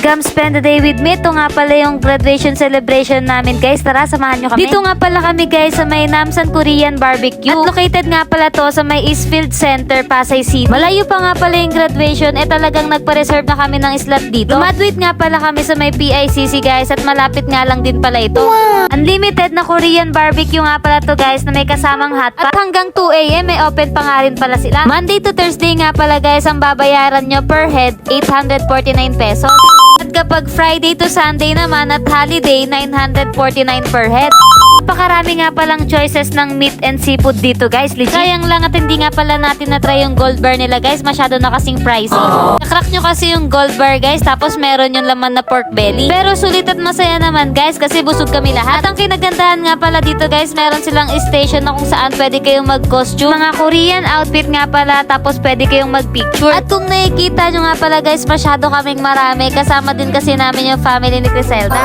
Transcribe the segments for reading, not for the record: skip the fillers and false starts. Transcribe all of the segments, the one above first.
Come spend the day with me. Ito nga pala yung graduation celebration namin guys. Tara, samahan nyo kami. Dito nga pala kami guys sa may Namsan Korean Barbecue. At located nga pala to sa may Eastfield Center, Pasay City. Malayo pa nga pala yung graduation. Talagang nagpa-reserve na kami ng slot dito. Graduate nga pala kami sa may PICC guys. At malapit nga lang din pala ito. Unlimited na Korean barbecue nga pala to guys na may kasamang hotpot. At hanggang 2 AM may open pa nga rin pala sila. Monday to Thursday nga pala guys ang babayaran nyo per head 849 pesos. At kapag Friday to Sunday naman at holiday 949 per head. Napakarami nga palang choices ng meat and seafood dito guys. Legit. Sayang lang at hindi nga pala natin na-try yung gold bar nila guys. Masyado na kasing pricey. Nakrack nyo kasi yung gold bar guys. Tapos meron yung laman na pork belly. Pero sulit at masaya naman guys kasi busog kami lahat. At ang kinagandahan nga pala dito guys, meron silang station na kung saan pwede kayong mag-costume. Mga Korean outfit nga pala. Tapos pwede kayong mag-picture. At kung nakikita nyo nga pala guys, masyado kaming marami. Kasama din kasi namin yung family ni Criselda.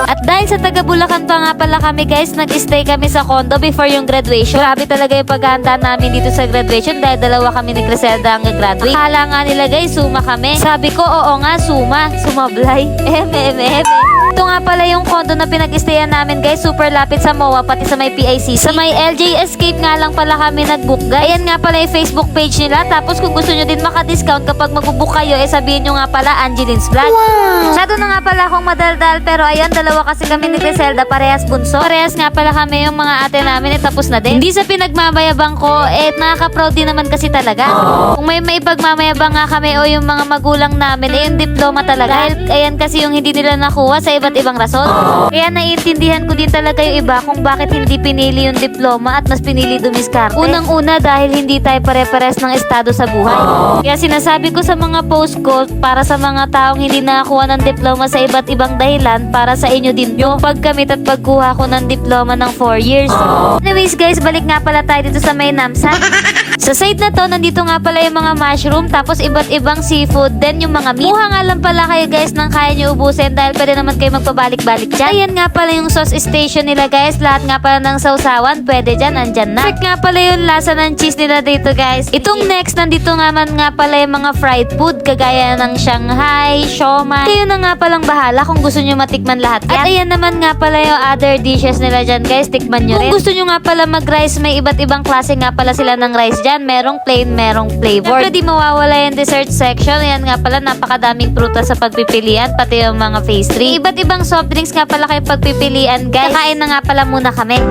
At dahil sa taga Bulacan pa nga pala kami guys, nag-stay kami sa condo before yung graduation. Grabe talaga yung paghahanda namin dito sa graduation dahil dalawa kami ni Criselda ang graduate. Akala nga nila guys, suma kami. Sabi ko, oo nga, suma. Sumablay. Ito nga pala yung condo na pinag-stayan namin guys. Super lapit sa MOA, pati sa may PICC. Sa may LJ Escape nga lang pala kami nag-book guys. Ayan nga pala yung Facebook page nila. Tapos kung gusto nyo din maka-discount kapag mag-book kayo, sabihin nyo nga pala Angeline's Vlog. Masyado na nga pala akong madaldal. Pero ayan, dalawa kasi kami ni Criselda, parehas bunso. Parehas nga pala kami yung mga ate namin, tapos na din. Hindi sa pinagmamayabang ko, nakaka-proud din naman kasi talaga. Kung may maipagmamayabang nga kami o yung mga magulang namin, yung diploma talaga. Dahil ayan kasi yung hindi nila nakuha sa iba't ibang rason. Kaya naiintindihan ko din talaga yung iba kung bakit hindi pinili yung diploma at mas pinili dumiskarte. Unang-una dahil hindi tayo pare-pares ng estado sa buhay. Kaya sinasabi ko sa mga post ko, para sa mga taong hindi nakakuha ng diploma sa iba't ibang dahilan, para sa inyo din yung pagkamit at pagkuha ko ng diploma ng 4 years. Anyways guys, balik nga pala tayo dito sa may Namsan. Sa side na to, nandito nga pala yung mga mushroom, tapos iba't ibang seafood, then yung mga meat. Kuha nga lang pala kayo guys nang kaya nyo ubusin dahil pwede naman kayo magpabalik-balik dyan. Ayan nga pala yung sauce station nila guys. Lahat nga pala ng sausawan, pwede dyan, andyan na. Perfect nga pala yung lasa ng cheese nila dito guys. Itong next, nandito nga man nga pala yung mga fried food, kagaya ng Shanghai, siomai. Kayo na nga palang bahala kung gusto nyo matikman lahat yan. At ayan naman nga pala yung other dishes nila dyan guys, tikman nyo rin. Kung gusto nyo nga pala mag-rice, may iba't ibang klase nga pala sila ng rice dyan. Merong plain, merong flavor. Siyempre di mawawala yung dessert section. Ayan nga pala, napakadaming prutas sa pagpipilian, pati yung mga pastry. Iba't ibang soft drinks nga pala kayo pagpipilian guys. Kakain na nga pala muna kami.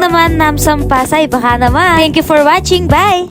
Naman Namsan Pasay, baka naman. Thank you for watching. Bye!